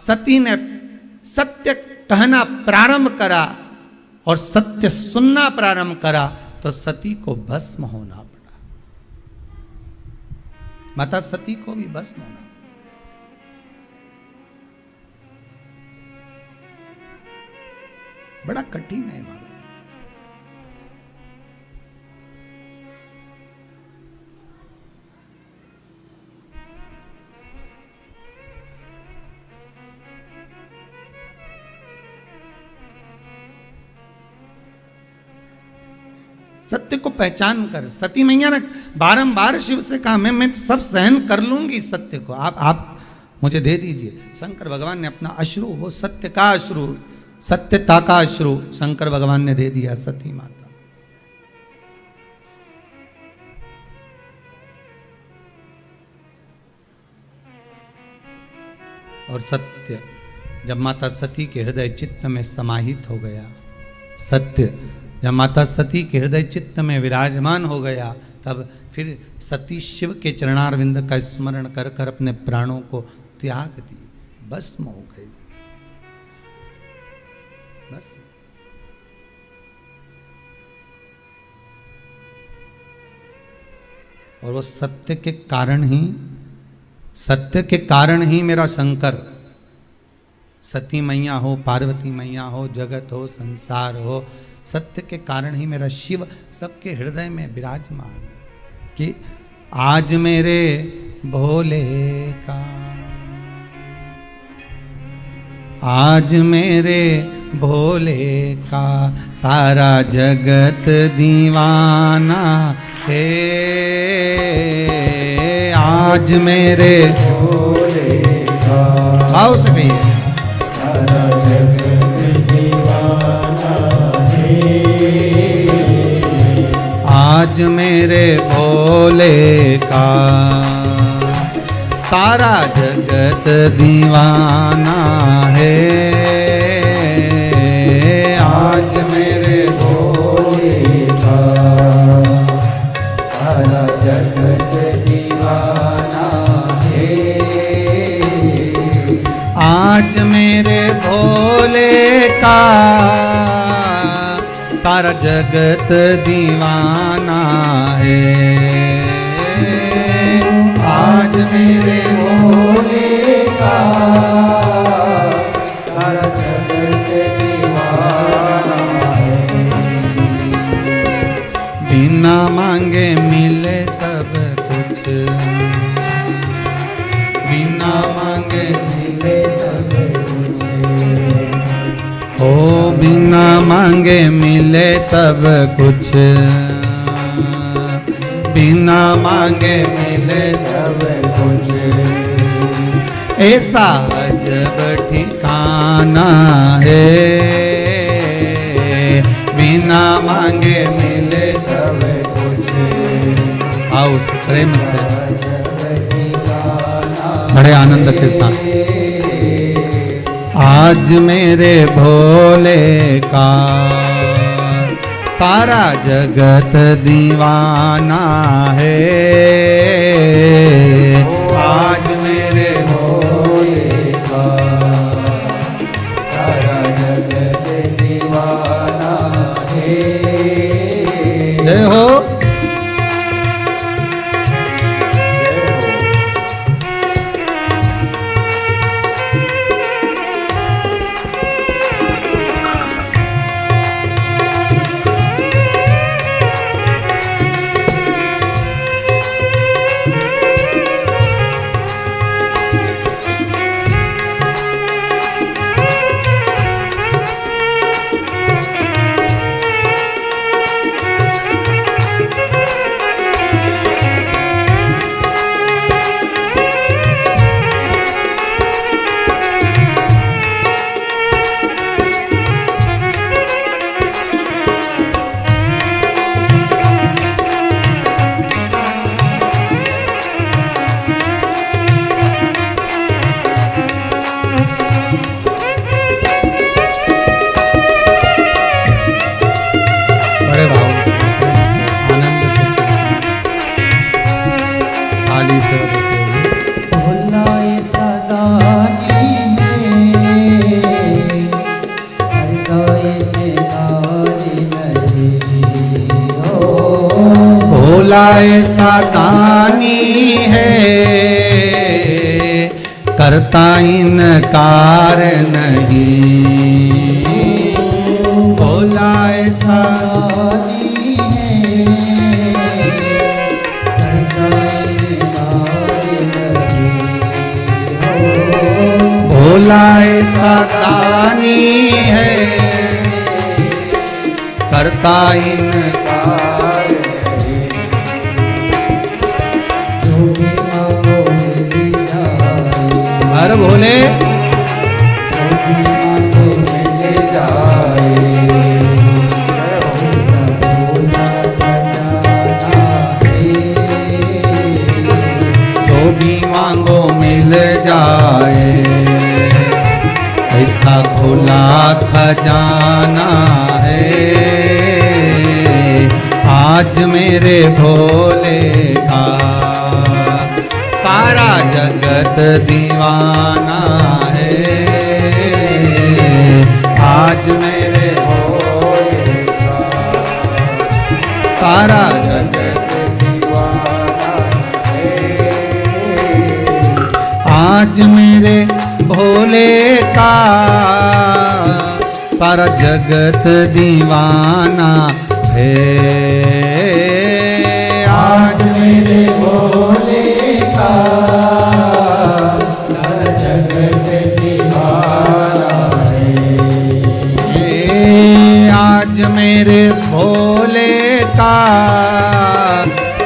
सती ने सत्य कहना प्रारंभ करा और सत्य सुनना प्रारंभ करा तो सती को भस्म होना पड़ा। माता सती को भी भस्म होना। बड़ा कठिन है महाराज। सत्य को पहचान कर सती मैया ने बारंबार शिव से कहा मैं सब सहन कर लूंगी सत्य को, आप मुझे दे दीजिए। शंकर भगवान ने अपना अश्रु, वो सत्य का अश्रु, सत्यता का अश्रु शंकर भगवान ने दे दिया सती माता। और सत्य जब माता सती के हृदय चित्त में समाहित हो गया, सत्य जब माता सती के हृदय चित्त में विराजमान हो गया, तब फिर सती शिव के चरणारविंद का स्मरण कर कर अपने प्राणों को त्याग दिए, भस्म हो गई। बस और वो सत्य के कारण ही मेरा शंकर, सती मैया हो, पार्वती मैया हो, जगत हो, संसार हो, सत्य के कारण ही मेरा शिव सबके हृदय में विराजमान है कि आज मेरे भोले का, आज मेरे भोले का सारा जगत दीवाना है, आज मेरे भोले का, आओ से कहिए, सारा जगत दीवाना है, आज मेरे भोले का सारा जगत दीवाना है, आज मेरे भोले का सारा जगत दीवाना है, आज मेरे भोले का सारा जगत दीवाना है, आज मेरे भोले का सारा जगत दीवाना है, बिना मांगे मिले सब कुछ, बिना मांगे मिले सब कुछ, ओ बिना मांगे मिले सब कुछ, बिना मांगे मिले सब कुछ, ऐसा अजब ठिकाना है, बिना मांगे मिले सब कुछ, आओ उस प्रेम से बड़े आनंद के साथ, आज मेरे भोले का सारा जगत दीवाना है, आज मेरे भोले का सारा जगत दीवाना है, जय हो। दानी है, करता इनकार नहीं। भोला ऐसा दानी है, करता इनकार नहीं। भोला ऐसा दानी है, करता इनकार नहीं। जो भी मांगो मिल जाए, हर भोले जो भी मांगो मिल जाए। सब भोला खजाना है, जो भी मांगो मिल जाए। ऐसा खुला खजाना है, आज मेरे भोले का सारा जगत दीवाना है। आज मेरे भोले का सारा जगत दीवाना है। आज मेरे भोले का सारा जगत दीवाना है। आज मेरे भोले का सारा जगत दीवाना है। आज मेरे भोले का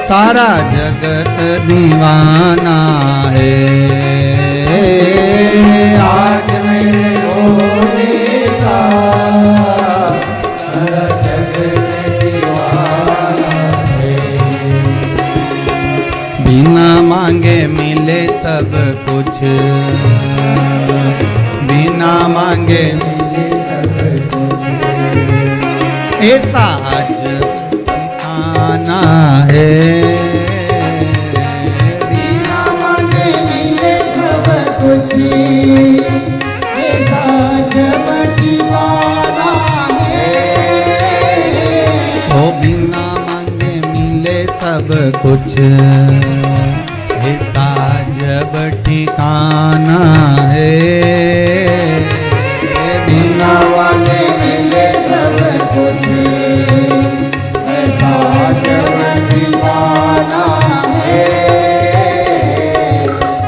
सारा जगत दीवाना है। आज मेरे भोले का सारा जगत दीवाना है। बिना मांगे मिले सब कुछ, बिना मांगे मिले सब कुछ। ऐसा आज आना है। बिना मांगे मिले सब कुछ, ऐसा जब दीवाना है। ओ बिना मांगे मिले सब कुछ, ऐसा जब ठिकाना है। बिना मांगे मिले सब कुछ, ऐसा जब दीवाना है।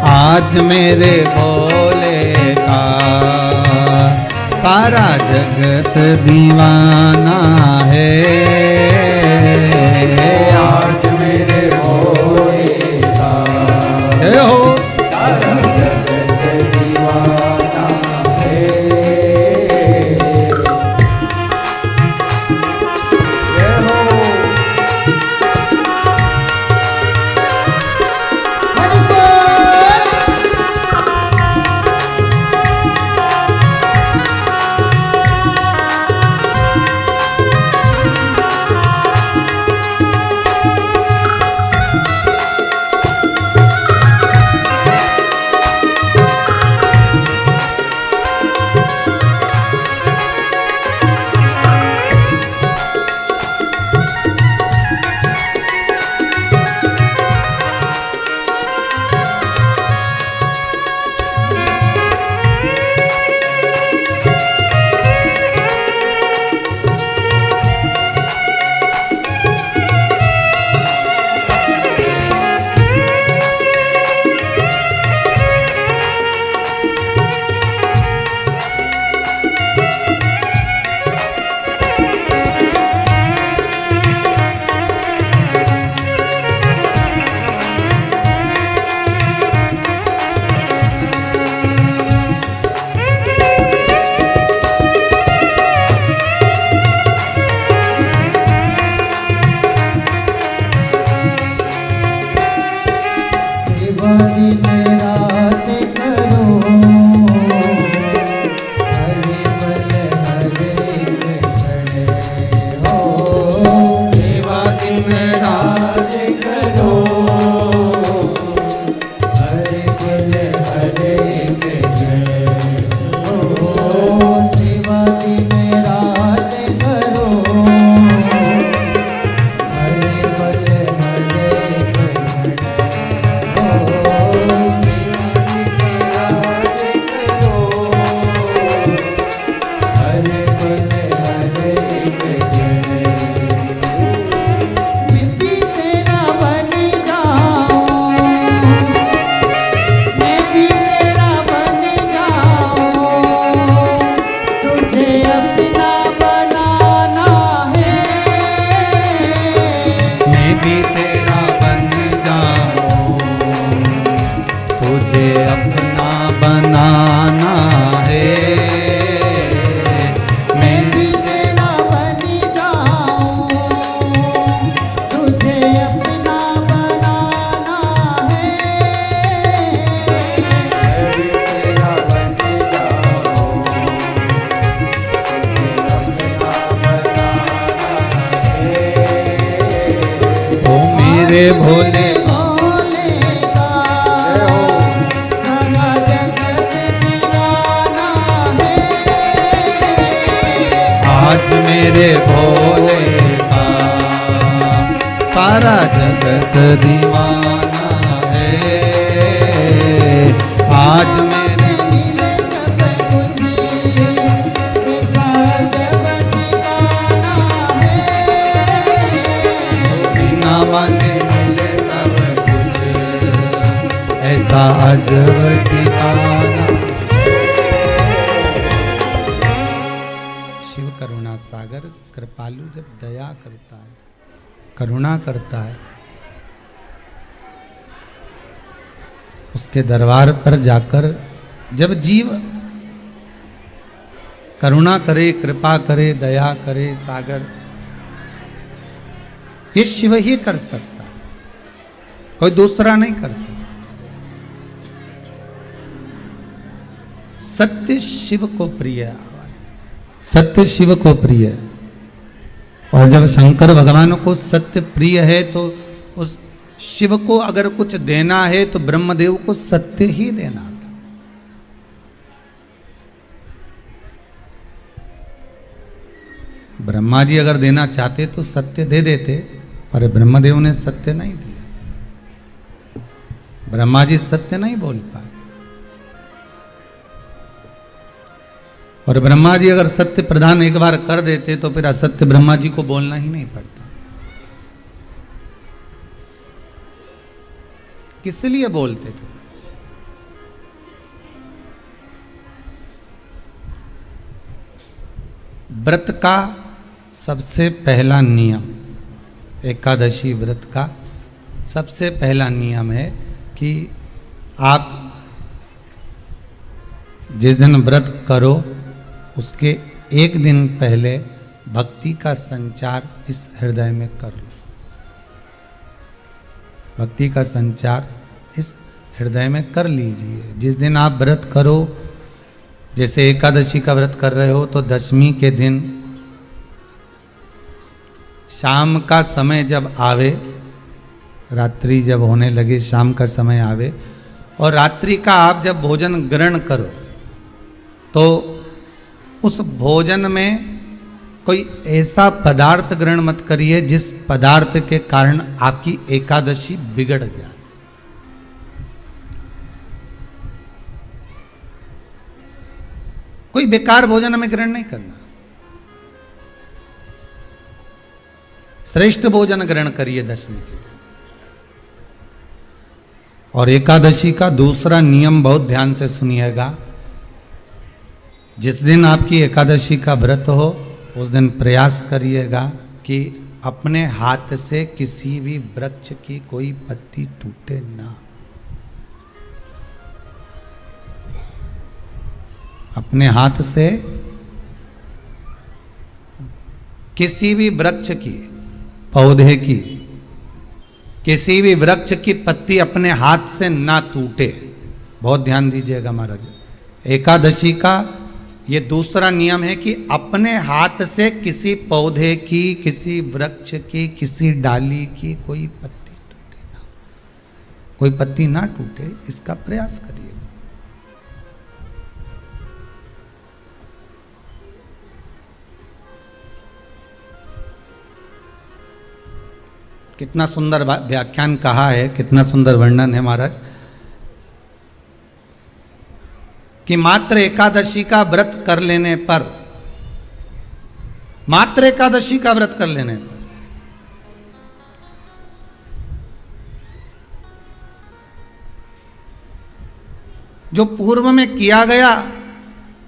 आज मेरे भोले का सारा जगत दीवाना है। आज मेरे भोले का जय हो सारा जगत दीवाना है। जय हो भोले भोले का सारा जगत दीवाना है। आज मेरे भोले का सारा जगत दीवाना है। आज मेरे मिले सब कुछ ये सारा जगत दीवाना है। बिना मांगे मिले सब कुछ ऐसा अजब ठिकाना। शिव करुणा सागर कृपालु जब दया करता है, करुणा करता है, उसके दरबार पर जाकर जब जीव करुणा करे, कृपा करे, दया करे, सागर, ये शिव ही कर सकता है, कोई दूसरा नहीं कर सकता। सत्य शिव को प्रिय है, सत्य शिव को प्रिय है। और जब शंकर भगवान को सत्य प्रिय है तो उस शिव को अगर कुछ देना है तो ब्रह्मदेव को सत्य ही देना था। ब्रह्मा जी अगर देना चाहते तो सत्य दे देते, पर ब्रह्मदेव ने सत्य नहीं दिया। ब्रह्मा जी सत्य नहीं बोल पाए। और ब्रह्मा जी अगर सत्य प्रदान एक बार कर देते तो फिर असत्य ब्रह्मा जी को बोलना ही नहीं पड़ता। किस लिए बोलते थे? व्रत का सबसे पहला नियम, एकादशी व्रत का सबसे पहला नियम है कि आप जिस दिन व्रत करो उसके एक दिन पहले भक्ति का संचार इस हृदय में कर लो। भक्ति का संचार इस हृदय में कर लीजिए। जिस दिन आप व्रत करो, जैसे एकादशी का व्रत कर रहे हो तो दशमी के दिन शाम का समय जब आवे, रात्रि जब होने लगे, शाम का समय आवे और रात्रि का आप जब भोजन ग्रहण करो तो उस भोजन में कोई ऐसा पदार्थ ग्रहण मत करिए जिस पदार्थ के कारण आपकी एकादशी बिगड़ जाए। कोई बेकार भोजन हमें ग्रहण नहीं करना, श्रेष्ठ भोजन ग्रहण करिए दशमी के दिन। और एकादशी का दूसरा नियम बहुत ध्यान से सुनिएगा। जिस दिन आपकी एकादशी का व्रत हो उस दिन प्रयास करिएगा कि अपने हाथ से किसी भी वृक्ष की कोई पत्ती टूटे ना। अपने हाथ से किसी भी वृक्ष की, पौधे की, किसी भी वृक्ष की पत्ती अपने हाथ से ना टूटे। बहुत ध्यान दीजिएगा महाराज। एकादशी का ये दूसरा नियम है कि अपने हाथ से किसी पौधे की, किसी वृक्ष की, किसी डाली की कोई पत्ती टूटे ना, कोई पत्ती ना टूटे, इसका प्रयास करिए। कितना सुंदर व्याख्यान कहा है, कितना सुंदर वर्णन है महाराज कि मात्र एकादशी का व्रत कर लेने पर, मात्र एकादशी का व्रत कर लेने पर जो पूर्व में किया गया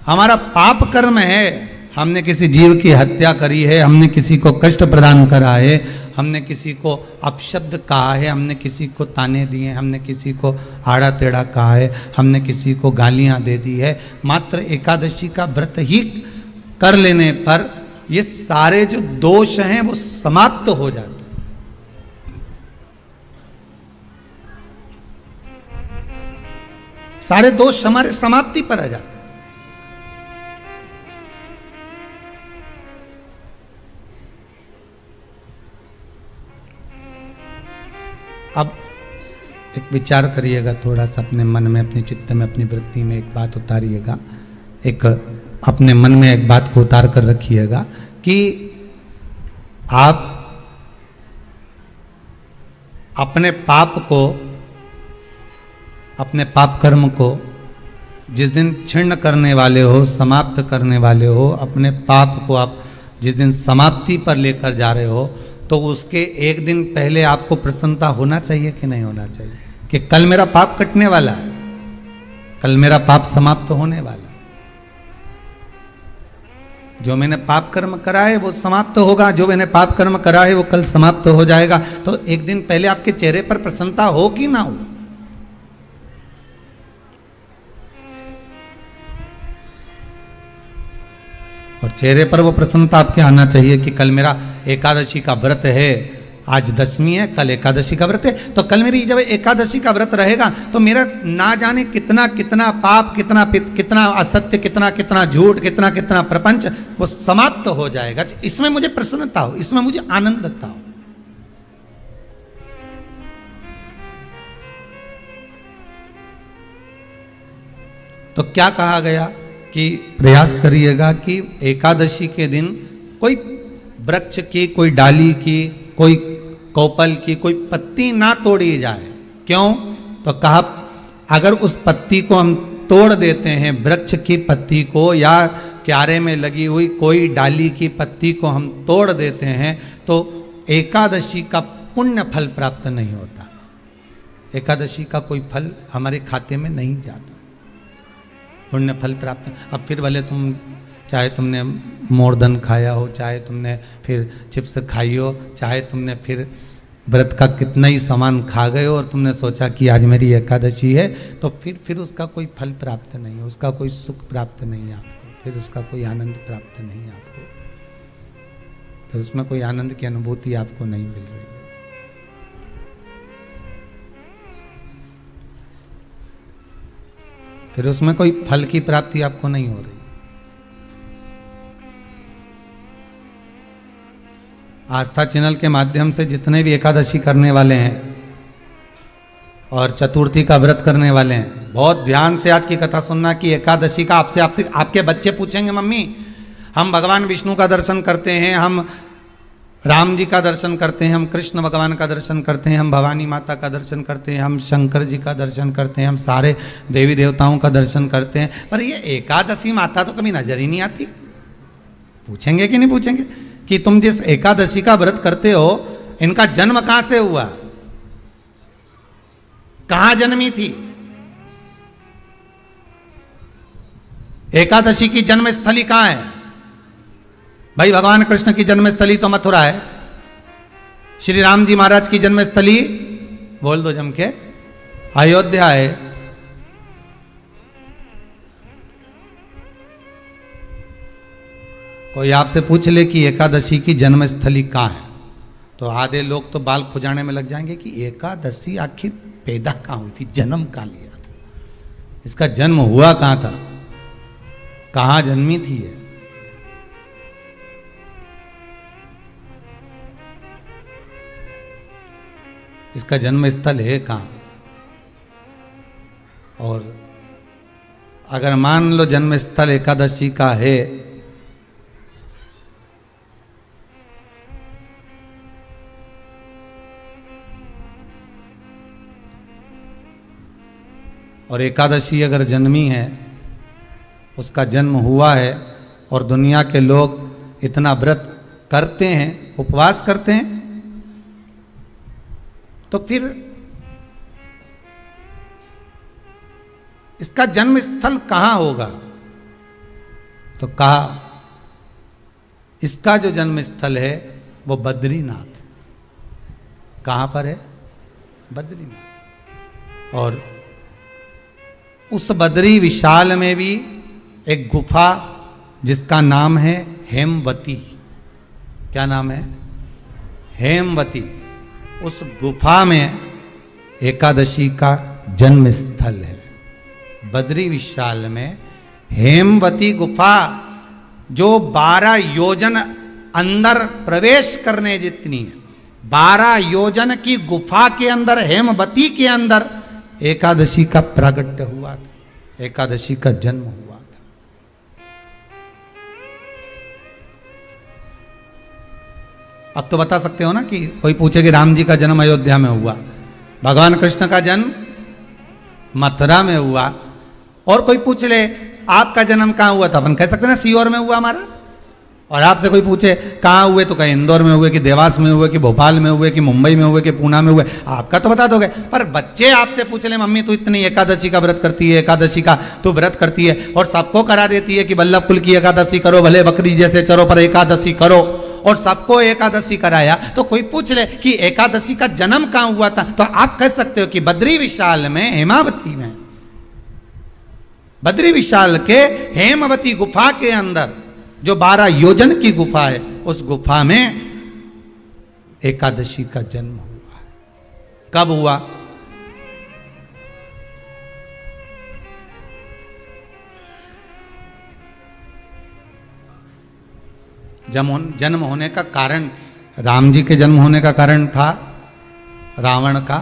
हमारा पाप कर्म है, हमने किसी जीव की हत्या करी है, हमने किसी को कष्ट प्रदान करा है, हमने किसी को अपशब्द कहा है, हमने किसी को ताने दिए, हमने किसी को आड़ा टेढ़ा कहा है, हमने किसी को गालियां दे दी है, मात्र एकादशी का व्रत ही कर लेने पर ये सारे जो दोष हैं वो समाप्त हो जाते हैं। सारे दोष हमारे समाप्ति पर आ जाते हैं। अब एक विचार करिएगा थोड़ा सा अपने मन में, अपने चित्त में, अपनी वृत्ति में एक बात उतारिएगा, एक अपने मन में एक बात को उतार कर रखिएगा कि आप अपने पाप को, अपने पाप कर्म को जिस दिन छिन्न करने वाले हो, समाप्त करने वाले हो, अपने पाप को आप जिस दिन समाप्ति पर लेकर जा रहे हो, तो उसके एक दिन पहले आपको प्रसन्नता होना चाहिए कि नहीं होना चाहिए कि कल मेरा पाप कटने वाला है, कल मेरा पाप समाप्त होने वाला है, जो मैंने पाप कर्म करा है वो समाप्त होगा, जो मैंने पाप कर्म करा है वो कल समाप्त हो जाएगा। तो एक दिन पहले आपके चेहरे पर प्रसन्नता हो कि ना हो? और चेहरे पर वो प्रसन्नता आपके आना चाहिए कि कल मेरा एकादशी का व्रत है, आज दशमी है, कल एकादशी का व्रत है, तो कल मेरी जब एकादशी का व्रत रहेगा तो मेरा ना जाने कितना कितना पाप, कितना कितना असत्य, कितना कितना झूठ, कितना कितना प्रपंच वो समाप्त हो जाएगा। इसमें मुझे प्रसन्नता हो, इसमें मुझे आनंदता हो। तो क्या कहा गया कि प्रयास करिएगा कि एकादशी के दिन कोई वृक्ष की, कोई डाली की, कोई कोपल की कोई पत्ती ना तोड़ी जाए। क्यों? तो कहा अगर उस पत्ती को हम तोड़ देते हैं, वृक्ष की पत्ती को या क्यारे में लगी हुई कोई डाली की पत्ती को हम तोड़ देते हैं, तो एकादशी का पुण्य फल प्राप्त नहीं होता, एकादशी का कोई फल हमारे खाते में नहीं जाता, पुण्य फल प्राप्त। अब फिर भले तुम चाहे तुमने मोरधन खाया हो, चाहे तुमने फिर चिप्स खाई हो, चाहे तुमने फिर व्रत का कितना ही सामान खा गए हो और तुमने सोचा कि आज मेरी एकादशी है, तो फिर उसका कोई फल प्राप्त नहीं है, उसका कोई सुख प्राप्त नहीं है आपको, फिर उसका कोई आनंद प्राप्त नहीं है आपको, फिर उसमें कोई आनंद की अनुभूति आपको नहीं मिल रही है। फिर उसमें कोई फल की प्राप्ति आपको नहीं हो रही। आस्था चैनल के माध्यम से जितने भी एकादशी करने वाले हैं और चतुर्थी का व्रत करने वाले हैं, बहुत ध्यान से आज की कथा सुनना कि एकादशी का आपसे आपके बच्चे पूछेंगे, मम्मी हम भगवान विष्णु का दर्शन करते हैं, हम राम जी का दर्शन करते हैं, हम कृष्ण भगवान का दर्शन करते हैं, हम भवानी माता का दर्शन करते हैं, हम शंकर जी का दर्शन करते हैं, हम सारे देवी देवताओं का दर्शन करते हैं, पर ये एकादशी माता तो कभी नजर ही नहीं आती। पूछेंगे कि नहीं पूछेंगे कि तुम जिस एकादशी का व्रत करते हो, इनका जन्म कहां से हुआ, कहां जन्मी थी? एकादशी की जन्मस्थली कहां है? भाई भगवान कृष्ण की जन्मस्थली तो मथुरा है, श्री राम जी महाराज की जन्मस्थली बोल दो जम के अयोध्या है। कोई आपसे पूछ ले कि एकादशी की जन्मस्थली कहाँ है, तो आधे लोग तो बाल खुजाने में लग जाएंगे कि एकादशी आखिर पैदा कहाँ हुई थी, जन्म कहाँ लिया था, इसका जन्म हुआ कहाँ था, कहाँ जन्मी थी ये? इसका जन्म स्थल है कहाँ? और अगर मान लो जन्म स्थल एकादशी का है, और एकादशी अगर जन्मी है, उसका जन्म हुआ है और दुनिया के लोग इतना व्रत करते हैं, उपवास करते हैं, तो फिर इसका जन्म स्थल कहां होगा? तो कहा इसका जो जन्म स्थल है वो बद्रीनाथ। कहां पर है? बद्रीनाथ। और उस बद्री विशाल में भी एक गुफा जिसका नाम है हेमवती। क्या नाम है? हेमवती। उस गुफा में एकादशी का जन्म स्थल है। बद्री विशाल में हेमवती गुफा, जो 12 योजन अंदर प्रवेश करने जितनी है, 12 योजन की गुफा के अंदर, हेमवती के अंदर एकादशी का प्रागट्य हुआ था, एकादशी का जन्म हुआ था। अब तो बता सकते हो ना कि कोई पूछे कि राम जी का जन्म अयोध्या में हुआ, भगवान कृष्ण का जन्म मथुरा में हुआ, और कोई पूछ ले आपका जन्म कहाँ हुआ था, अपन कह सकते ना सीहोर में हुआ हमारा। और आपसे कोई पूछे कहाँ हुए तो कहीं इंदौर में हुए, कि देवास में हुए, कि भोपाल में हुए, कि मुंबई में हुए, कि पूना में हुए, आपका तो बता दोगे। पर बच्चे आपसे पूछ ले मम्मी तू इतनी एकादशी का व्रत करती है, एकादशी का तू व्रत करती है, और सबको करा देती है कि वल्लभ कुल की एकादशी करो, भले बकरी जैसे चरो पर एकादशी करो, और सबको एकादशी कराया। तो कोई पूछ ले कि एकादशी का जन्म कहाँ हुआ था, तो आप कह सकते हो कि बद्री विशाल में, हेमावती में, बद्री विशाल के हेमवती गुफा के अंदर जो 12 योजन की गुफा है, उस गुफा में एकादशी का जन्म हुआ। कब हुआ? जन्म होने का कारण, राम जी के जन्म होने का कारण था रावण का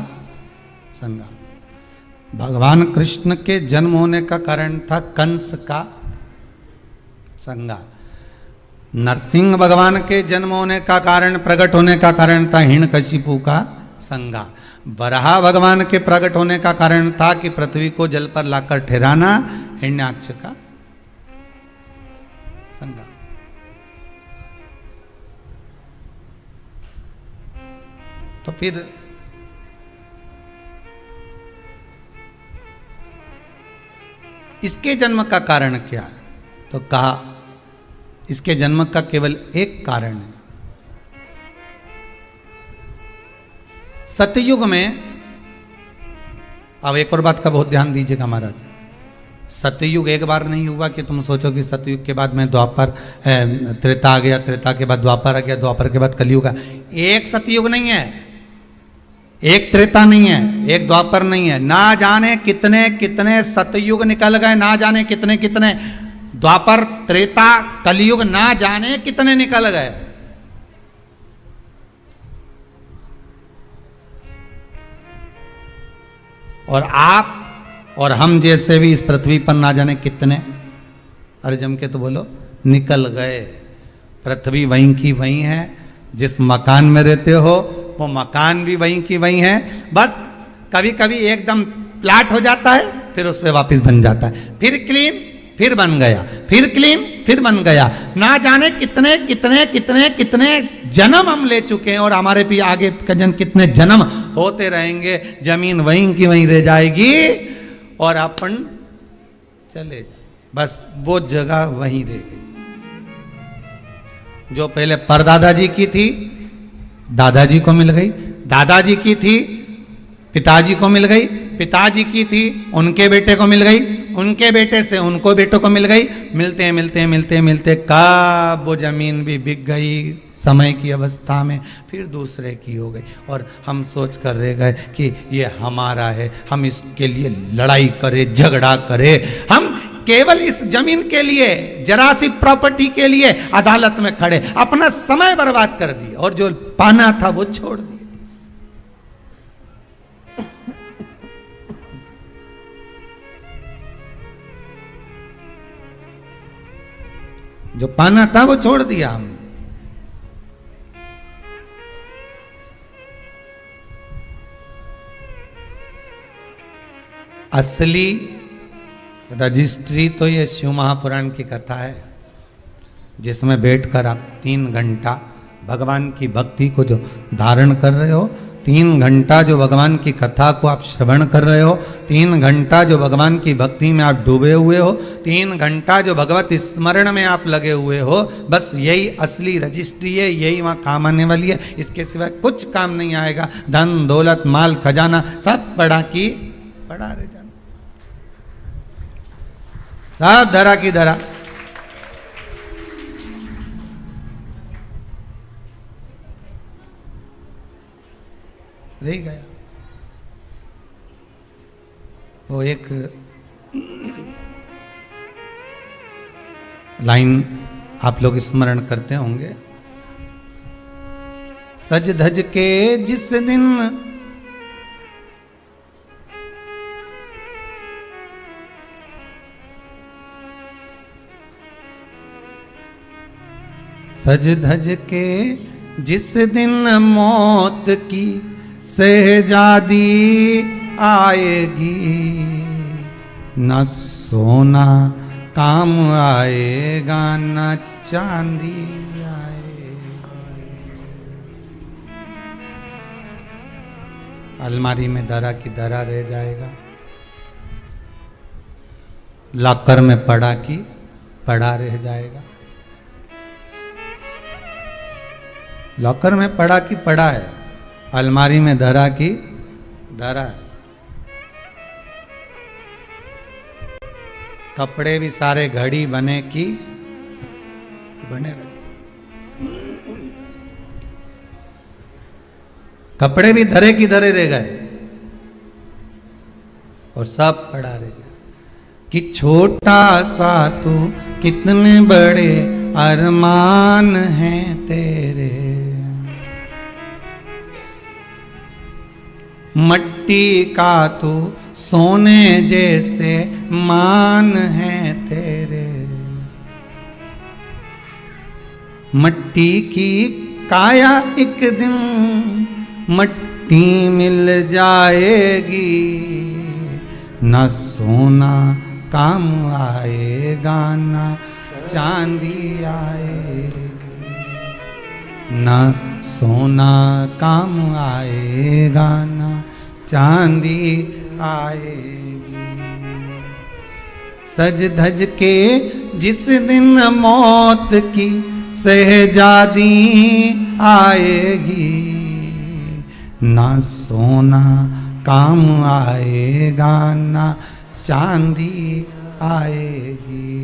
संहार। भगवान कृष्ण के जन्म होने का कारण था कंस का संहार। नरसिंह भगवान के जन्म होने का कारण, प्रकट होने का कारण था हिरण्यकशिपु का संहार। वराह भगवान के प्रकट होने का कारण था कि पृथ्वी को जल पर लाकर ठहराना, हिरण्याक्ष का संहार। तो फिर इसके जन्म का कारण क्या है? तो कहा इसके जन्म का केवल एक कारण है। सतयुग में, अब एक और बात का बहुत ध्यान दीजिएगा महाराज, सतयुग एक बार नहीं हुआ कि तुम सोचो कि सतयुग के बाद में द्वापर, त्रेता आ गया, त्रेता के बाद द्वापर आ गया, द्वापर के बाद कलयुग आ। एक सतयुग नहीं है, एक त्रेता नहीं है, एक द्वापर नहीं है, ना जाने कितने कितने सतयुग निकल गए, ना जाने कितने कितने द्वापर, त्रेता, कलयुग, ना जाने कितने निकल गए। और आप और हम जैसे भी इस पृथ्वी पर ना जाने कितने, अरे जम के तो बोलो, निकल गए। पृथ्वी वहीं की वहीं है, जिस मकान में रहते हो वो मकान भी वहीं की वहीं है, बस कभी कभी एकदम प्लाट हो जाता है, फिर उस पर वापिस बन जाता है, फिर क्लीन, फिर बन गया, फिर क्लीन, फिर बन गया। ना जाने कितने कितने कितने कितने जन्म हम ले चुके हैं, और हमारे भी आगे का जन्म कितने जन्म होते रहेंगे। जमीन वहीं की वहीं रह जाएगी और अपन चले जाए, बस वो जगह वहीं रह गई। जो पहले परदादा जी की थी, दादाजी को मिल गई, दादाजी की थी, पिताजी को मिल गई, पिताजी की थी, उनके बेटे को मिल गई, उनके बेटे से उनको बेटों को मिल गई। मिलते मिलते मिलते मिलते कब वो जमीन भी बिक गई समय की अवस्था में, फिर दूसरे की हो गई, और हम सोच कर रह गए कि ये हमारा है, हम इसके लिए लड़ाई करें, झगड़ा करें, हम केवल इस जमीन के लिए, जरा सी प्रॉपर्टी के लिए अदालत में खड़े, अपना समय बर्बाद कर दिए, और जो पाना था वो छोड़ दिया। जो पाना था वो छोड़ दिया हमने। असली रजिस्ट्री तो ये शिव महापुराण की कथा है, जिसमें बैठकर आप 3 घंटा भगवान की भक्ति को जो धारण कर रहे हो, 3 घंटा जो भगवान की कथा को आप श्रवण कर रहे हो, 3 घंटा जो भगवान की भक्ति में आप डूबे हुए हो, 3 घंटा जो भगवत स्मरण में आप लगे हुए हो, बस यही असली रजिस्ट्री है, यही वहाँ काम आने वाली है। इसके सिवाय कुछ काम नहीं आएगा। धन दौलत माल खजाना सब पड़ा की पड़ा रह जाना, सब धरा की धरा। रह गया। वो एक लाइन आप लोग स्मरण करते होंगे, सज धज के जिस दिन सज धज के जिस दिन मौत की शहजादी आएगी, न सोना काम आएगा न चांदी आएगा। अलमारी में धरा की धरा रह जाएगा, लॉकर में पड़ा की पड़ा रह जाएगा। लॉकर में पड़ा की पड़ा है, अलमारी में धरा की धरा है। कपड़े भी सारे घड़ी बने की बने रखे, कपड़े भी धरे की धरे रह गए और सब पड़ा रह गया। कि छोटा सा तू कितने बड़े अरमान हैं तेरे, मट्टी का तू सोने जैसे मान है तेरे। मट्टी की काया एक दिन मट्टी मिल जाएगी, न सोना काम आएगा न चांदी आएगी, न सोना काम आएगा न चांदी आएगी। सज धज के जिस दिन मौत की शहजादी आएगी, ना सोना काम आएगा ना चांदी आएगी,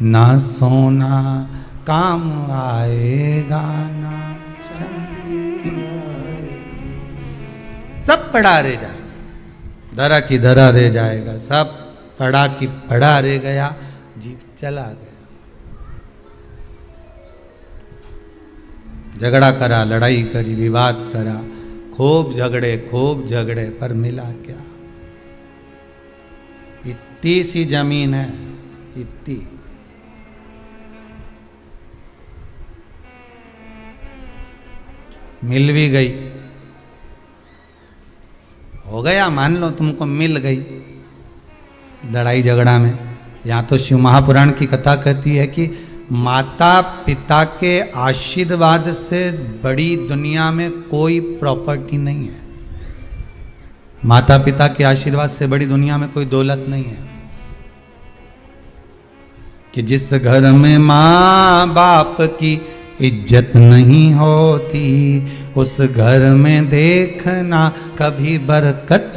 ना सोना काम आएगा ना चांदी आएगी। सब पड़ा रह जाएगा, धरा की धरा रह जाएगा, सब पड़ा की पड़ा रह गया, जीव चला गया। झगड़ा करा, लड़ाई करी, विवाद करा, खूब झगड़े पर मिला क्या? इतनी सी जमीन है, इतनी। मिल भी गई, हो गया, मान लो तुमको मिल गई लड़ाई झगड़ा में। यहां तो शिव महापुराण की कथा कहती है कि माता पिता के आशीर्वाद से बड़ी दुनिया में कोई प्रॉपर्टी नहीं है। माता पिता के आशीर्वाद से बड़ी दुनिया में कोई दौलत नहीं है। कि जिस घर में माँ बाप की इज्जत नहीं होती, उस घर में देखना कभी बरकत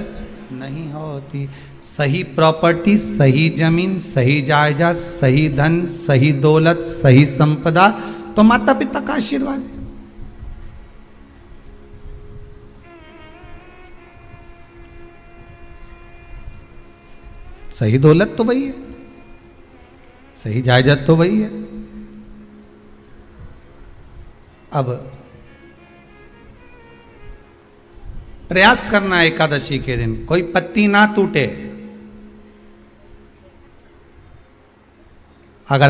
नहीं होती। सही प्रॉपर्टी, सही जमीन, सही जायदाद, सही धन, सही दौलत, सही संपदा तो माता पिता का आशीर्वाद है। सही दौलत तो वही है, सही जायदाद तो वही है। अब प्रयास करना एकादशी के दिन कोई पत्ती ना टूटे। अगर